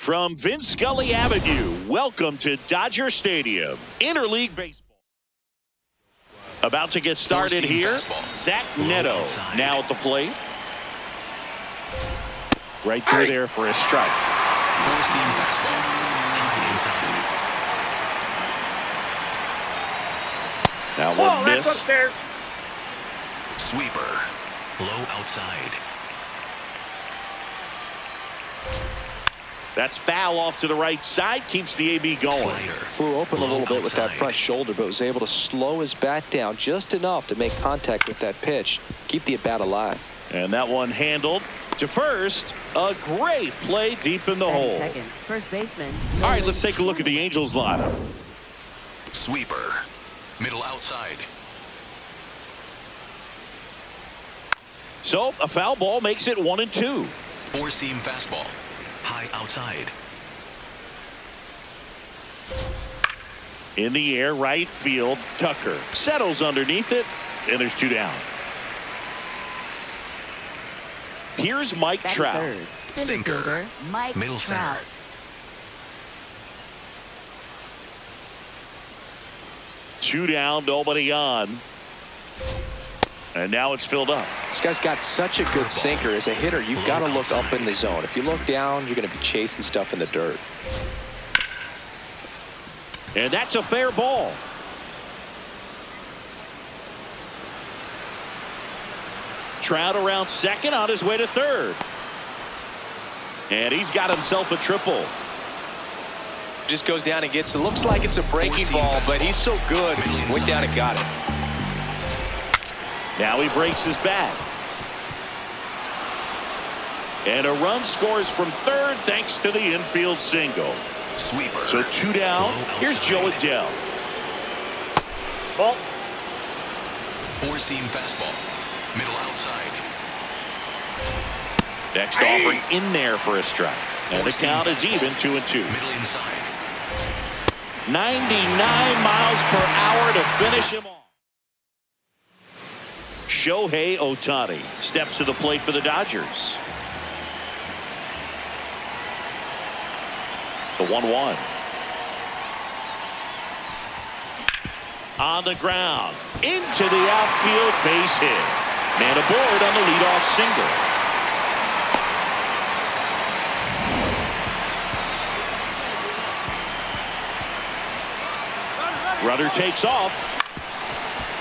From Vince Scully Avenue, welcome to Dodger Stadium, Interleague Baseball. About to get started here, Zach Neto now at the plate. Right through there for a strike. Four-seam fastball, high inside. Now one miss. Sweeper, low outside. That's foul off to the right side, keeps the AB going. Slider, flew open a little bit with that front shoulder, but was able to slow his bat down just enough to make contact with that pitch, keep the at-bat alive. And that one handled to first. A great play deep in the hole. Second, first baseman. All right, let's take a look at the Angels lineup. Sweeper, middle outside. So a foul ball makes it 1-2. Four-seam fastball, high outside. In the air, right field, Tucker settles underneath it, and there's two down. Here's Mike Trout. Third, Sinker, fielder, Mike middle Trout. center. Two down, nobody on. And now it's filled up. This guy's got such a good sinker. As a hitter, you've got to look up in the zone. If you look down, you're going to be chasing stuff in the dirt. And that's a fair ball. Trout around second, on his way to third. And he's got himself a triple. Just goes down and gets it. Looks like it's a breaking ball, but he's so good. Went down and got it. Now he breaks his bat. And a run scores from third thanks to the infield single. Sweeper. So two down. Here's Joe Adele. Ball. Four-seam fastball, middle outside. Next offering in there for a strike. And the count is even, 2-2. Middle inside. 99 miles per hour to finish him off. Shohei Ohtani steps to the plate for the Dodgers. The 1-1. On the ground. Into the outfield, base hit. Man aboard on the leadoff single. Runner takes off.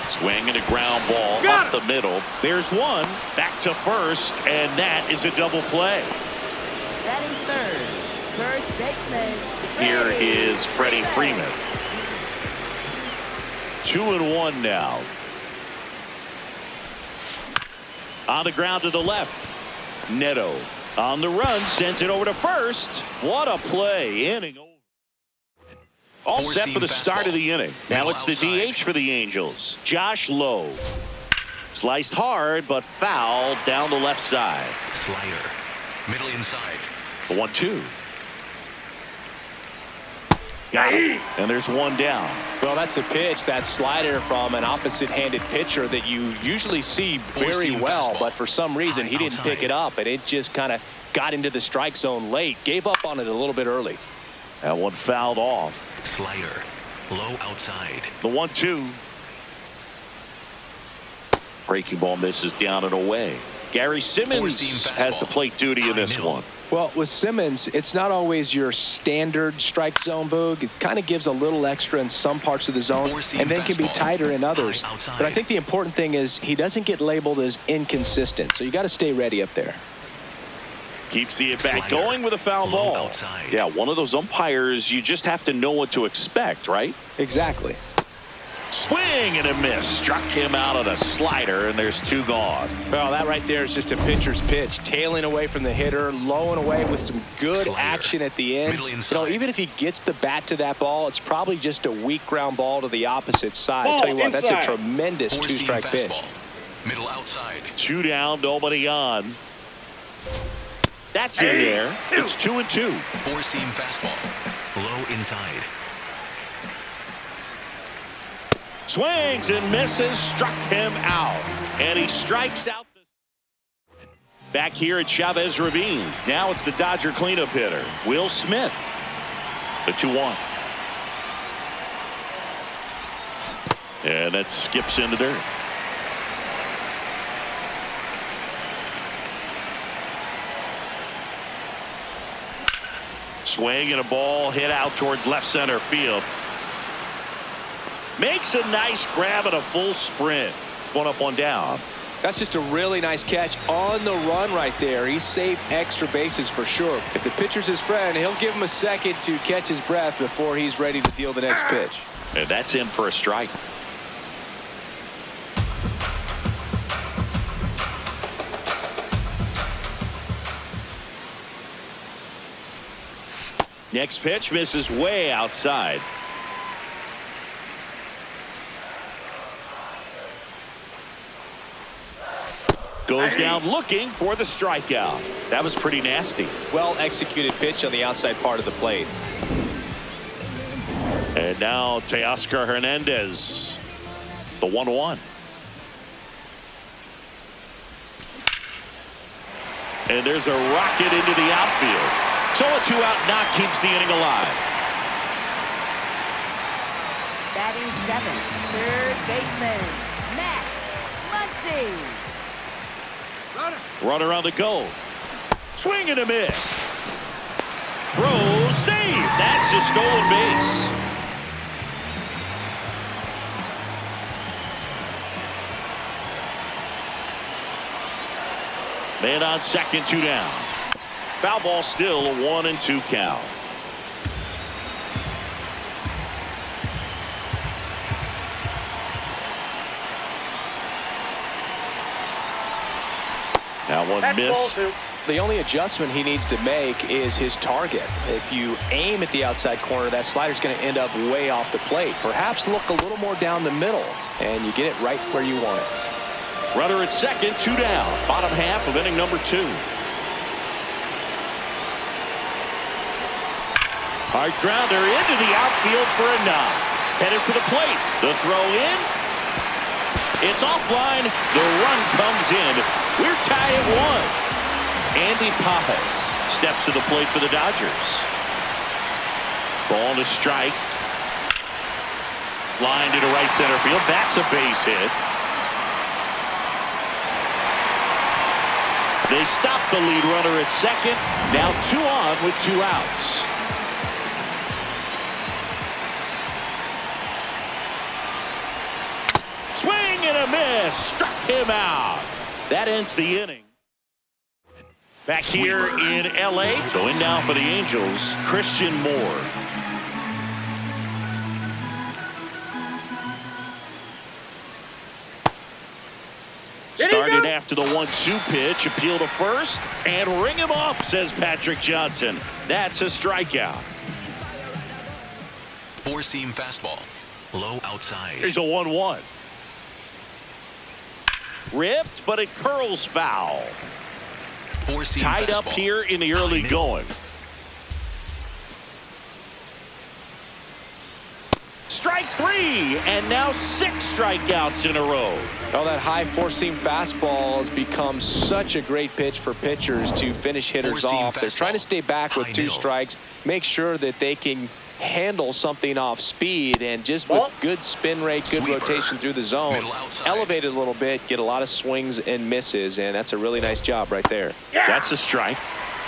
Swing and a ground ball up the middle. There's one. Back to first, and that is a double play. Batting third, first baseman. Here is Freddie Freeman. 2-1 now. On the ground to the left. Neto on the run, sends it over to first. What a play. Inning over. All set for the start of the inning. Now it's the DH for the Angels. Josh Lowe. Sliced hard, but foul down the left side. Slider, middle inside. The 1-2. Got it. And there's one down. Well, that's a pitch, that slider from an opposite-handed pitcher that you usually see very well, but for some reason he didn't pick it up, and it just kind of got into the strike zone late. Gave up on it a little bit early. That one fouled off. Slider, low outside. The 1-2. Breaking ball misses down and away. Gary Simmons has the plate duty in this one. Well, with Simmons, it's not always your standard strike zone, Boog. It kind of gives a little extra in some parts of the zone and then can be tighter in others. But I think the important thing is he doesn't get labeled as inconsistent, so you got to stay ready up there. Keeps the at-bat going with a foul ball. Outside. Yeah, one of those umpires, you just have to know what to expect, right? Exactly. Swing and a miss. Struck him out on a slider, and there's two gone. Well, that right there is just a pitcher's pitch. Tailing away from the hitter, low and away with some good action at the end. You know, even if he gets the bat to that ball, it's probably just a weak ground ball to the opposite side. I'll tell you what, that's a tremendous two-strike pitch. Middle outside. Two down, nobody on. That's in there. It's 2-2. Four-seam fastball, low inside. Swings and misses, struck him out. And he strikes out. Back here at Chavez Ravine. Now it's the Dodger cleanup hitter, Will Smith. The 2-1. And that skips into dirt. Swing and a ball hit out towards left center field. Makes a nice grab and a full sprint. One up, one down. That's just a really nice catch on the run right there. He saved extra bases for sure. If the pitcher's his friend, he'll give him a second to catch his breath before he's ready to deal the next pitch. And that's in for a strike. Next pitch misses way outside. Goes down looking for the strikeout. That was pretty nasty. Well executed pitch on the outside part of the plate. And now Teoscar Hernandez, the 1-1. And there's a rocket into the outfield. So a 2-out knock keeps the inning alive. Batting seventh, third baseman, Max Muncy. Runner on the go. Swing and a miss. Throw, save. That's a stolen base. Man on second, 2 down. Foul ball, still a 1-2 count. That one missed. The only adjustment he needs to make is his target. If you aim at the outside corner, that slider's going to end up way off the plate. Perhaps look a little more down the middle, and you get it right where you want it. Runner at second, 2 down. Bottom half of inning number 2. Hard grounder into the outfield for a knock. Headed for the plate. The throw in. It's offline. The run comes in. We're tied at 1. Andy Pappas steps to the plate for the Dodgers. Ball to strike. Line into right center field. That's a base hit. They stop the lead runner at second. Now 2 on with 2 outs. Swing and a miss. Struck him out. That ends the inning. Back here in L.A. So in now for the Angels, Christian Moore. Started after the 1-2 pitch. Appeal to first and ring him up, says Patrick Johnson. That's a strikeout. Four-seam fastball. Low outside. Here's a 1-1. Ripped, but it curls foul. Four-seam Tied fastball. up here in the early going. Strike 3, and now 6 strikeouts in a row. Well, that high four-seam fastball has become such a great pitch for pitchers to finish hitters off. They're trying to stay back with 2 strikes, make sure that they can handle something off speed, and just with good spin rate, good rotation through the zone, elevate it a little bit, get a lot of swings and misses, and that's a really nice job right there. That's a strike.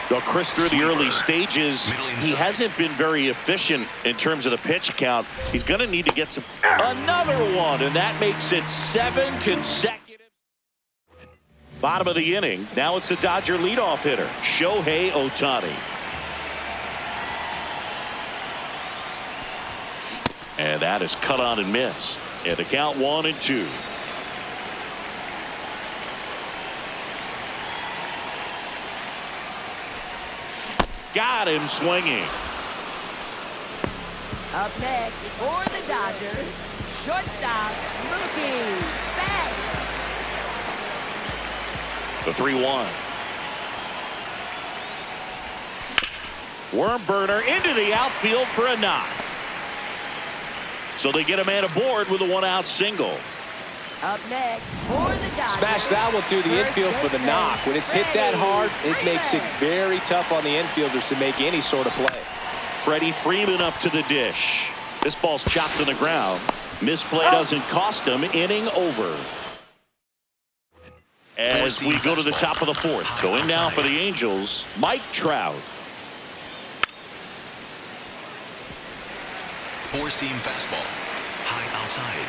Though Chris, through the early stages, he hasn't been very efficient in terms of the pitch count. He's going to need to get some. Another one, and that makes it 7 consecutive. Bottom of the inning. Now it's the Dodger leadoff hitter, Shohei Ohtani. And that is cut on and missed. And the count 1-2. Got him swinging. Up next for the Dodgers, shortstop Mookie Betts. The 3-1. Worm burner into the outfield for a knock. So they get a man aboard with a 1-out single. Up next for the Dodgers. Smash that one through the infield for the knock. When it's hit that hard, it makes it very tough on the infielders to make any sort of play. Freddie Freeman up to the dish. This ball's chopped to the ground. Misplay doesn't cost him. Inning over. As we go to the top of the fourth, going now for the Angels, Mike Trout. Four-seam fastball. High outside.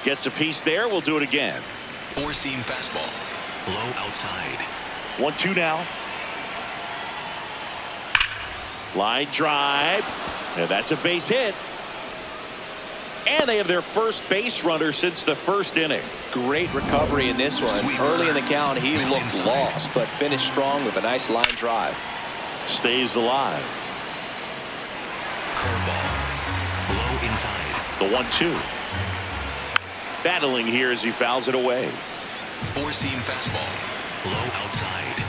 Gets a piece there. We'll do it again. Four-seam fastball. Low outside. 1-2 now. Line drive. And that's a base hit. And they have their first base runner since the first inning. Great recovery in this one. Sweeper. Early in the count, he Middle looked inside. lost, but finished strong with a nice line drive. Stays alive. Curveball. Low inside. The 1-2. Battling here as he fouls it away. Four-seam fastball. Low outside.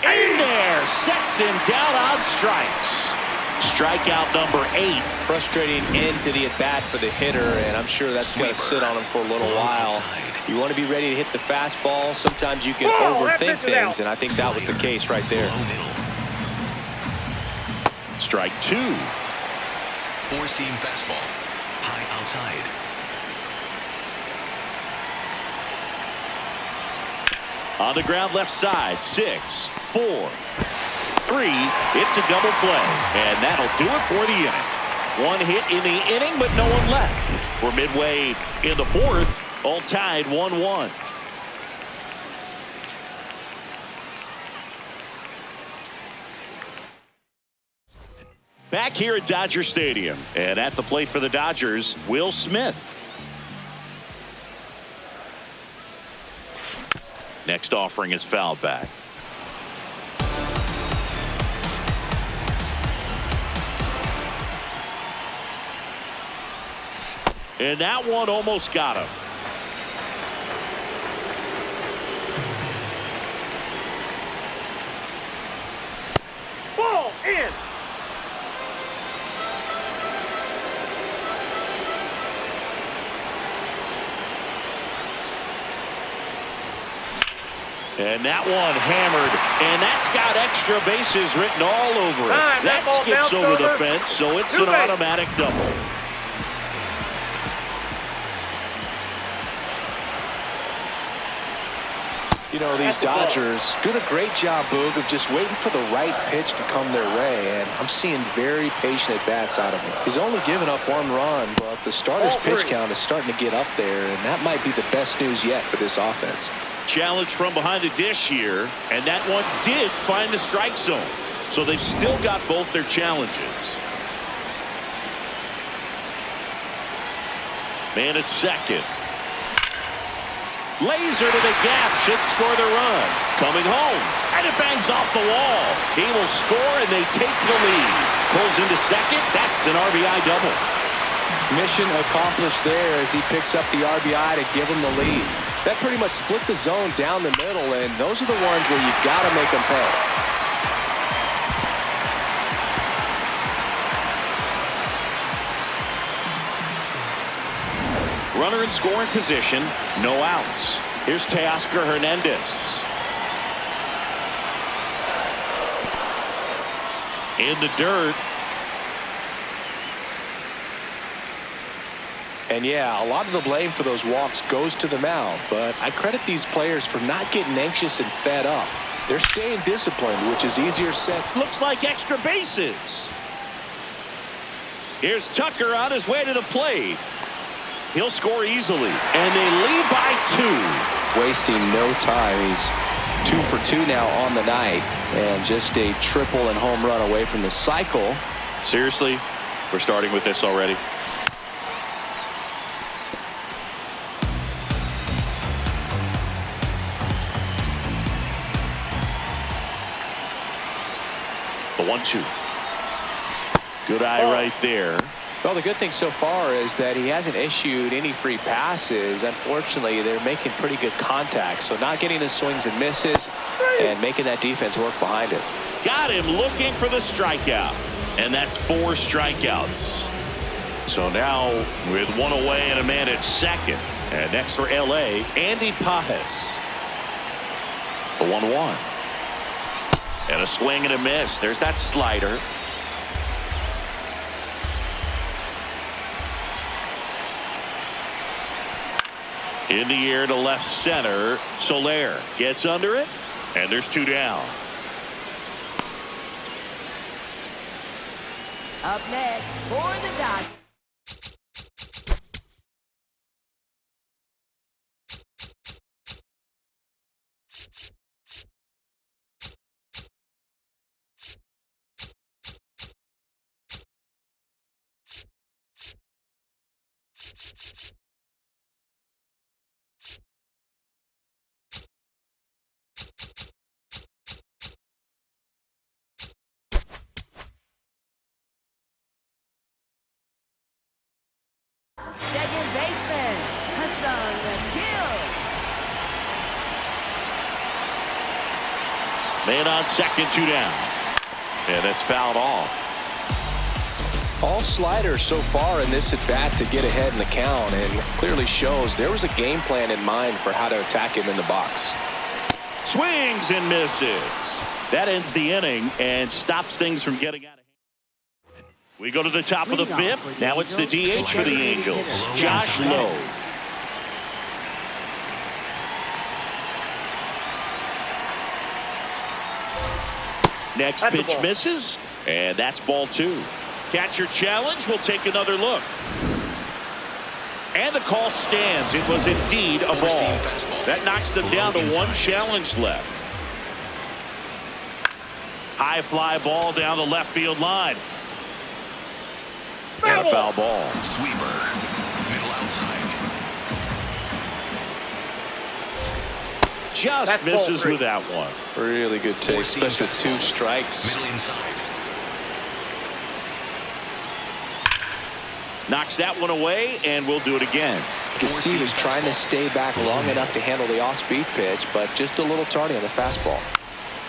In there. Sets him down on strikes. Strikeout number 8. Frustrating end to the at-bat for the hitter, and I'm sure that's going to sit on him for a little Low while. outside. You want to be ready to hit the fastball. Sometimes you can overthink things, and I think that was the case right there. Low middle. Strike 2. Four-seam fastball. High outside. On the ground left side. 6, 4, 3. It's a double play. And that'll do it for the inning. One hit in the inning, but no one left. We're midway in the fourth. All tied 1-1. Back here at Dodger Stadium. And at the plate for the Dodgers, Will Smith. Next offering is fouled back. And that one almost got him. Ball in. And that one hammered, and that's got extra bases written all over it. That skips over the fence, so it's an automatic double. You know, these Dodgers doing a great job, Boog, of just waiting for the right pitch to come their way, and I'm seeing very patient at-bats out of him. He's only given up 1 run, but the starter's pitch count is starting to get up there, and that might be the best news yet for this offense. Challenge from behind the dish here, and that one did find the strike zone. So they've still got both their challenges. Man at second. Laser to the gap, should score the run. Coming home, and it bangs off the wall. He will score, and they take the lead. Pulls into second. That's an RBI double. Mission accomplished there as he picks up the RBI to give him the lead. That pretty much split the zone down the middle, and those are the ones where you've got to make them pay. Runner in scoring position, no outs. Here's Teoscar Hernandez. In the dirt. And yeah, a lot of the blame for those walks goes to the mound, but I credit these players for not getting anxious and fed up. They're staying disciplined, which is easier said. Looks like extra bases. Here's Tucker on his way to the plate. He'll score easily, and they lead by 2. Wasting no time. He's 2 for 2 now on the night, and just a triple and home run away from the cycle. Seriously, we're starting with this already. The 1-2. Good eye right there. Well, the good thing so far is that he hasn't issued any free passes. Unfortunately, they're making pretty good contact, so not getting the swings and misses and making that defense work behind it. Got him looking for the strikeout. And that's 4 strikeouts. So now with 1 away and a man at second. And next for L.A., Andy Pajes. The 1-1. And a swing and a miss. There's that slider. In the air to left center. Soler gets under it. And there's 2 down. Up next for the Dodgers. Second baseman, Hassan Kill. Man on second, 2 down. And it's fouled off. All sliders so far in this at bat to get ahead in the count, and clearly shows there was a game plan in mind for how to attack him in the box. Swings and misses. That ends the inning and stops things from getting out of hand. We go to the top of the 5th. Now it's the DH for the Angels, Josh Lowe. Next pitch misses, and that's ball 2. Catcher challenge. We'll take another look. And the call stands. It was indeed a ball. That knocks them down to 1 challenge left. High fly ball down the left field line. And a foul ball. Sweeper. Middle outside. Just misses with that one. Really good take, especially with 2 strikes. Middle inside. Knocks that one away, and we'll do it again. You can see he was trying to stay back long enough to handle the off-speed pitch, but just a little tardy on the fastball.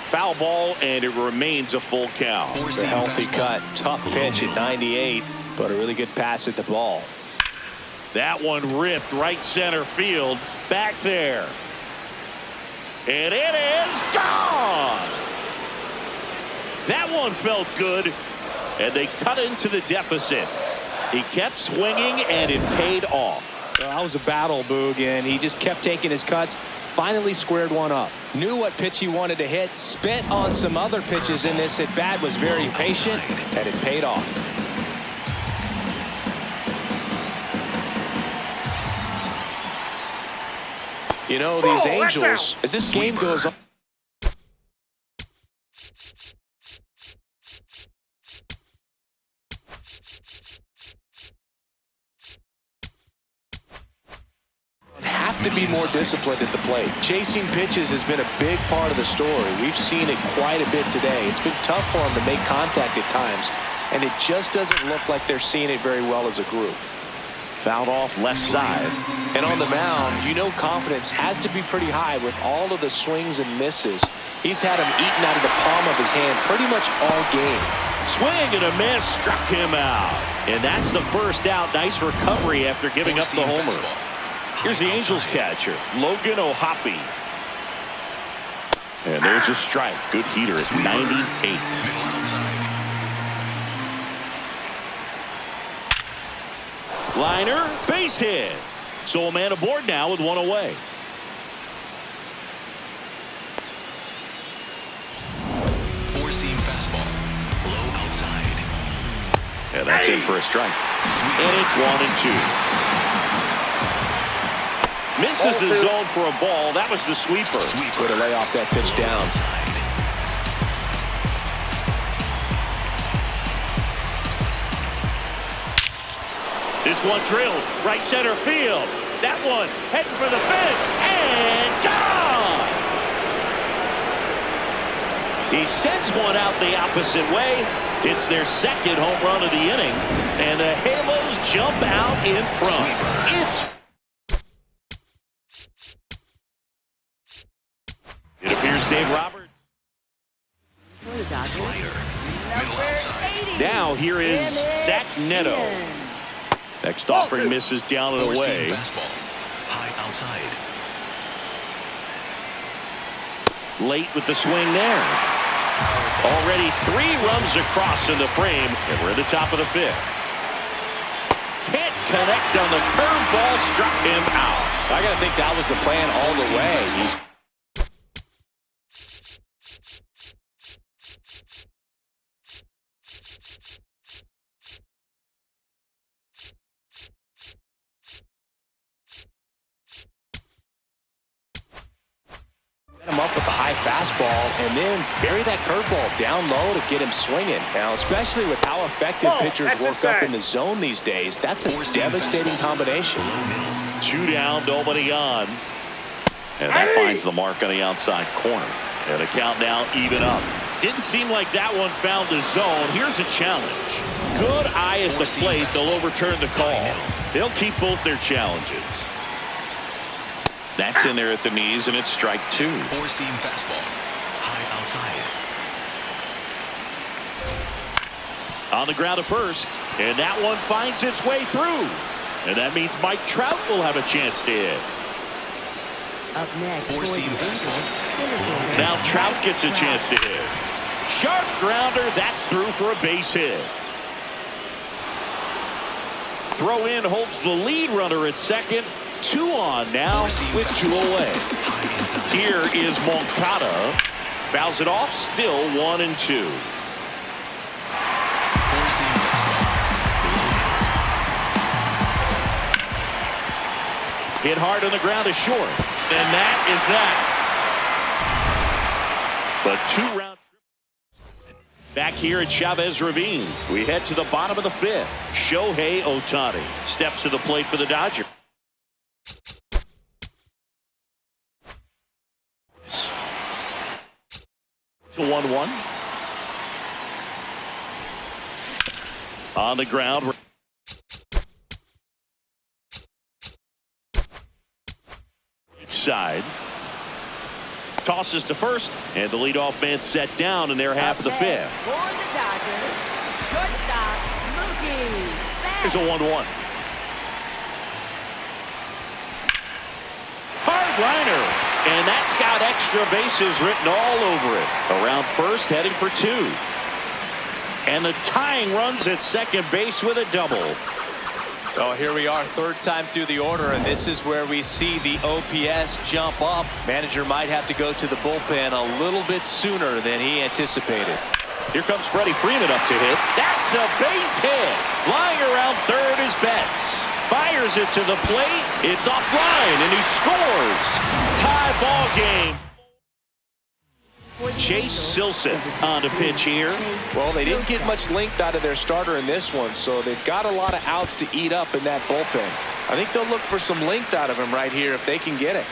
Foul ball, and it remains a full count. A healthy cut. Tough pitch at 98, but a really good pass at the ball. That one ripped right center field. Back there. And it is gone. That one felt good, and they cut into the deficit. He kept swinging, and it paid off. Well, that was a battle, Boog, and he just kept taking his cuts. Finally squared one up. Knew what pitch he wanted to hit. Spit on some other pitches in this at bat. Was very patient, and it paid off. You know, these Angels, as this game goes on. Have to be more disciplined at the plate. Chasing pitches has been a big part of the story. We've seen it quite a bit today. It's been tough for them to make contact at times, and it just doesn't look like they're seeing it very well as a group. Fouled off left side. And on the mound, you know confidence has to be pretty high with all of the swings and misses. He's had them eaten out of the palm of his hand pretty much all game. Swing and a miss struck him out. And that's the first out. Nice recovery after giving up the homer. Here's the Angels catcher, Logan O'Hoppe. And there's a strike. Good heater at 98. Liner, base hit. So a man aboard now with 1 away. Four-seam fastball. Low outside. And that's in for a strike. And it's 1-2. Misses the zone for a ball. That was the sweeper. Way to lay off that pitch down. This one drilled right center field. That one heading for the fence and gone. He sends one out the opposite way. It's their second home run of the inning, and the Halos jump out in front. It appears Dave Roberts. For the Dodgers, Middle outside. Now here is Zach Neto. Next offering misses down and away. Four-seam fastball. High outside. Late with the swing there. Already 3 runs across in the frame, and we're at the top of the 5th. Can't connect on the curveball, struck him out. I got to think that was the plan all the way. He's him up with the high fastball and then bury that curveball down low to get him swinging. Now, especially with how effective pitchers work up in the zone these days, that's a devastating combination. 2 down, nobody on. And that finds the mark on the outside corner. And the count now even up. Didn't seem like that one found the zone. Here's a challenge. Good eye at the plate. They'll overturn the call. They'll keep both their challenges. That's in there at the knees, and it's strike 2. Four-seam fastball. High outside. On the ground to first, and that one finds its way through. And that means Mike Trout will have a chance to hit. Up next, Four-seam fastball. Now Trout gets a chance to hit. Sharp grounder, that's through for a base hit. Throw in holds the lead runner at second. 2 on now with 2 away. Here is Moncada. Fouls it off, still 1-2. Hit hard on the ground is short. And that is that. But 2-round trip. Back here at Chavez Ravine. We head to the bottom of the 5th. Shohei Ohtani steps to the plate for the Dodgers. 1-1. On the ground. Side. Tosses to first, and the leadoff man set down in their half of the 5th. For the Dodgers, shortstop, Mookie. Here's a 1-1. Hard liner, and that's got extra bases written all over it. Around first, heading for 2. And the tying runs at second base with a double. Oh, here we are, 3rd time through the order, and this is where we see the OPS jump up. Manager might have to go to the bullpen a little bit sooner than he anticipated. Here comes Freddie Freeman up to hit. That's a base hit. Flying around third is Betts. Fires it to the plate. It's offline, and he scores. Tie ball game. Chase Silseth on the pitch here. Well, they didn't get much length out of their starter in this one, so they've got a lot of outs to eat up in that bullpen. I think they'll look for some length out of him right here if they can get it.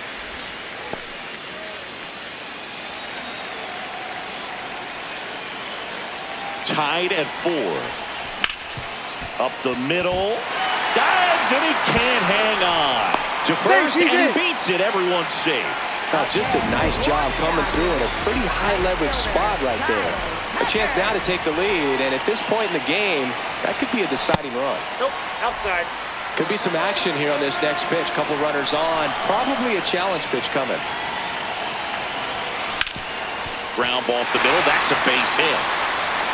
Tied at 4. Up the middle. Dives, and he can't hang on. To first, and he beats it. Everyone's safe. Now, just a nice job coming through in a pretty high-leverage spot right there. A chance now to take the lead, and at this point in the game, that could be a deciding run. Nope, outside. Could be some action here on this next pitch. Couple runners on. Probably a challenge pitch coming. Ground ball off the middle. That's a base hit.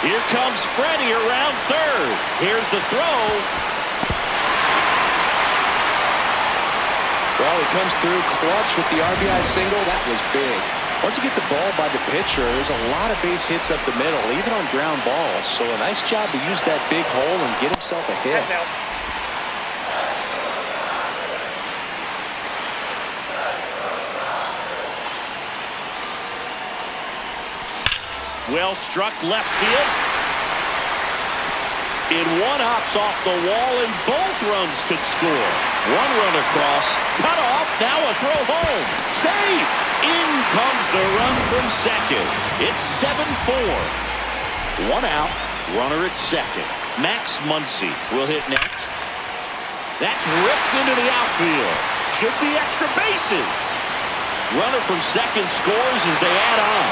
Here comes Freddie around third. Here's the throw. Well, he comes through clutch with the RBI single. That was big. Once you get the ball by the pitcher, there's a lot of base hits up the middle, even on ground balls. So a nice job to use that big hole and get himself a hit. Well struck left field. In one hops off the wall, and both runs could score. One run across, cut off, now a throw home. Save! In comes the run from second. It's 7-4. 1 out, runner at second. Max Muncy will hit next. That's ripped into the outfield. Should be extra bases. Runner from second scores as they add on.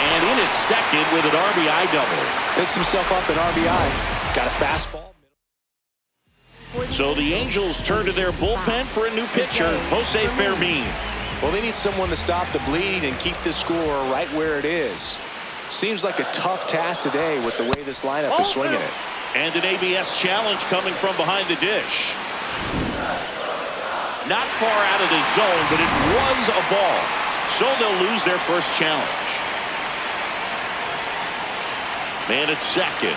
And in at second with an RBI double. Picks himself up an RBI. Got a fastball. So the Angels turn to their bullpen for a new pitcher, Jose Fermin. Well, they need someone to stop the bleed and keep the score right where it is. Seems like a tough task today with the way this lineup is swinging it. And an ABS challenge coming from behind the dish. Not far out of the zone, but it was a ball. So they'll lose their first challenge. Man at second.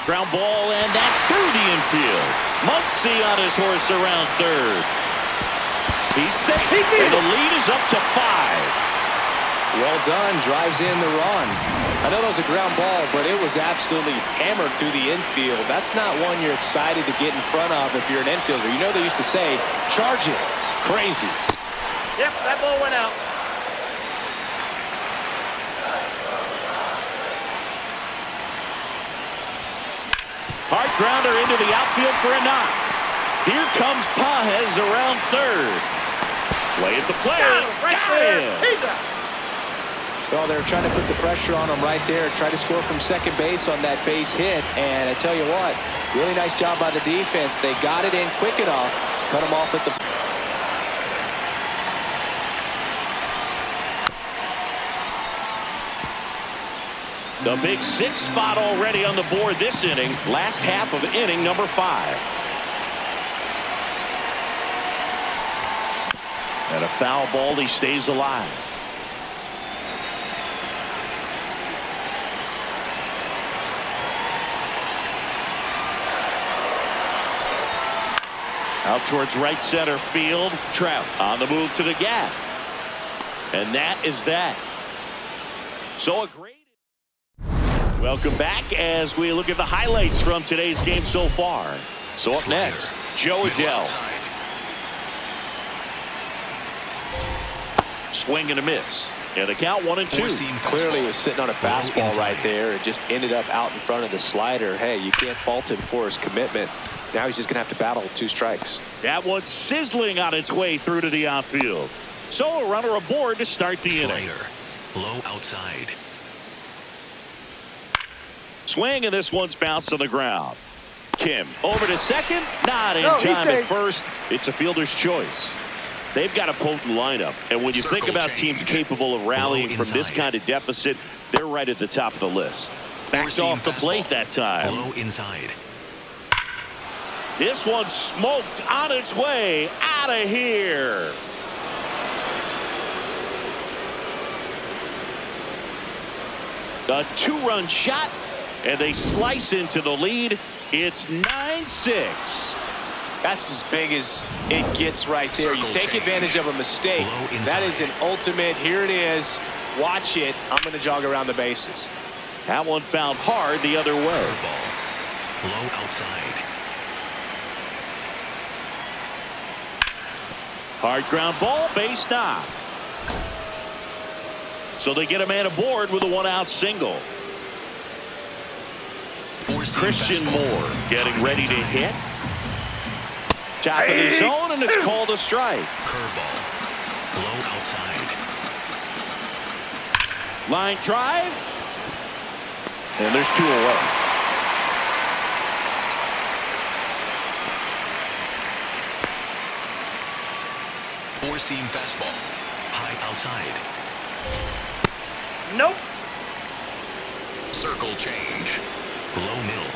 Ground ball, and that's through the infield. Muncy on his horse around third. He's safe, and the lead is up to 5. Well done, drives in the run. I know that was a ground ball, but it was absolutely hammered through the infield. That's not one you're excited to get in front of if you're an infielder. You know they used to say, charge it. Crazy. Yep, that ball went out. Hard grounder into the outfield for a knock. Here comes Pages around third. Play at the plate. Got him. Well, they're trying to put the pressure on him right there. Try to score from second base on that base hit. And I tell you what, really nice job by the defense. They got it in quick enough. Cut him off at the... The big 6 spot already on the board this inning. Last half of inning number 5. And a foul ball. He stays alive. Out towards right center field. Trout on the move to the gap. And that is that. So a great... Welcome back as we look at the highlights from today's game so far. So up next, Joe Adell. Swing and a miss. And the count 1-2. Clearly was sitting on a fastball right there. It just ended up out in front of the slider. Hey, you can't fault him for his commitment. Now he's just going to have to battle 2 strikes. That one's sizzling on its way through to the outfield. So a runner aboard to start the inning. Low outside. Swing, and this one's bounced on the ground. Kim over to second. Not in time at first. It's a fielder's choice. They've got a potent lineup. And when you think about teams capable of rallying from this kind of deficit, they're right at the top of the list. Backed off the plate that time. Low inside. This one's smoked on its way out of here. A 2-run shot. And they slice into the lead. It's 9-6. That's as big as it gets right there. You take advantage of a mistake. That is an ultimate. Here it is. Watch it. I'm going to jog around the bases. That one fouled hard the other way. Low outside. Hard ground ball, base knock. So they get a man aboard with a 1-out single. Christian Moore getting ready to hit. Top of the zone, and it's called a strike. Curveball. Low outside. Line drive. And there's 2 away. Four-seam fastball. High outside. Nope. Circle change. Low middle.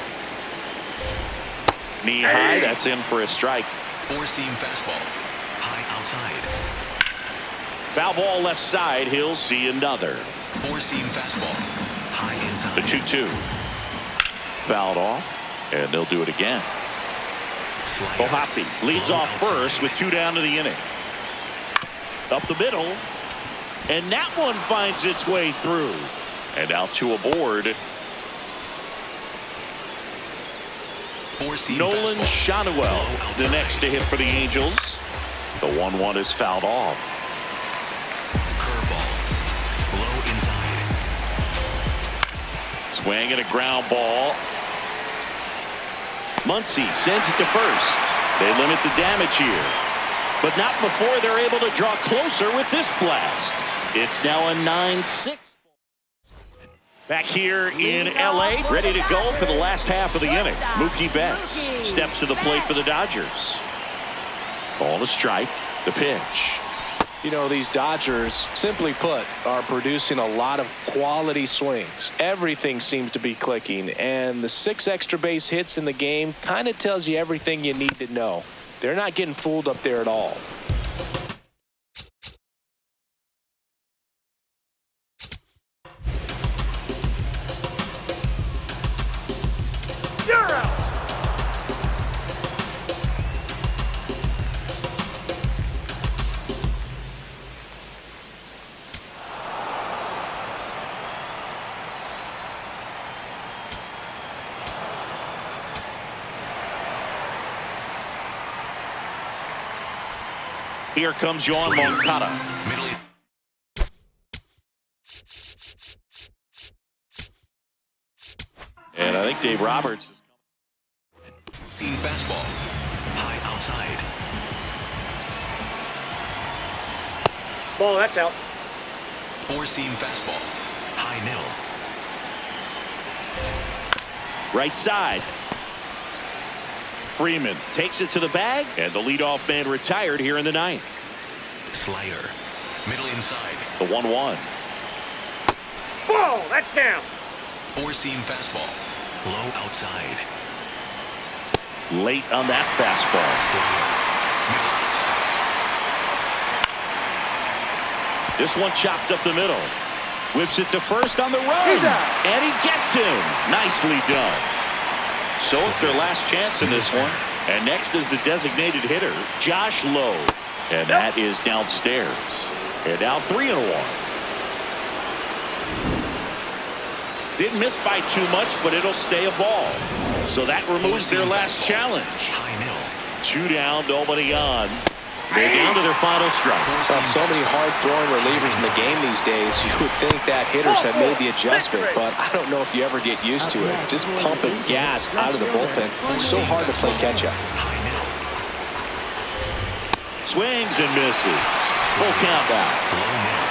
Knee high, that's in for a strike. Four-seam fastball. High outside. Foul ball left side, he'll see another. Four-seam fastball. High inside. The 2-2. Fouled off, and they'll do it again. Bohapi leads off first with 2 down to the inning. Up the middle, and that one finds its way through. And out 2 aboard. Nolan Shanuel, the next to hit for the Angels. The 1-1 is fouled off. Curveball. Low inside. Swing and a ground ball. Muncy sends it to first. They limit the damage here. but not before they're able to draw closer with this blast. It's now a 9-6. Back here in L.A., ready to go for the last half of the inning. Mookie Betts steps to the plate for the Dodgers. Ball to strike. The pitch. You know, these Dodgers, simply put, are producing a lot of quality swings. Everything seems to be clicking, and the 6 extra base hits in the game kind of tells you everything you need to know. They're not getting fooled up there at all. You're out. Here comes Yohan Moncada. Middle And I think Dave Roberts is seam fastball. High outside. Ball, that's out. 4-seam fastball. High middle. right side. Freeman takes it to the bag, and the leadoff man retired here in the ninth. Slider. Middle inside. The 1-1. Ball, that's down. 4-seam fastball. Low outside. Late on that fastball. Slider. Middle outside. This one chopped up the middle. Whips it to first on the run. He's out. And he gets him. Nicely done. So it's their last chance in this one. And next is the designated hitter, Josh Lowe. And that is downstairs. And now 3-1. Didn't miss by too much, but it'll stay a ball. So that removes their last challenge. High middle. 2 down, nobody on. They're down to their final strike. Well, so many hard-throwing relievers in the game these days. You would think that hitters have made the adjustment, but I don't know if you ever get used to it. Just pumping gas out of the bullpen. It's so hard to play catch-up. High middle. Swings and misses. Full count now. Low middle.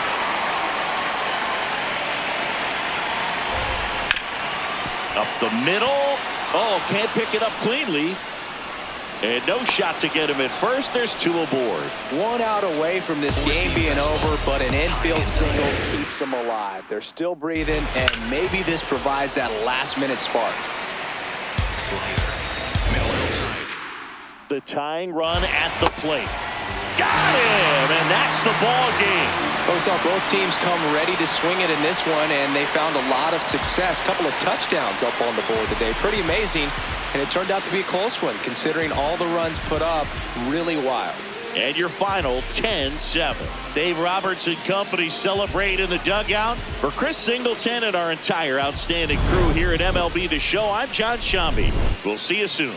Up the middle. Oh, can't pick it up cleanly. And no shot to get him at first. There's 2 aboard. 1 out away from this game being over, but an infield single keeps them alive. They're still breathing, and maybe this provides that last-minute spark. Slider. Middle outside. The tying run at the plate. Got him, and that's the ball game. We saw both teams come ready to swing it in this one, and they found a lot of success. A couple of touchdowns up on the board today. Pretty amazing, and it turned out to be a close one, considering all the runs put up. Really wild. And your final 10-7. Dave Roberts and company celebrate in the dugout. For Chris Singleton and our entire outstanding crew here at MLB The Show, I'm John Shambi. We'll see you soon.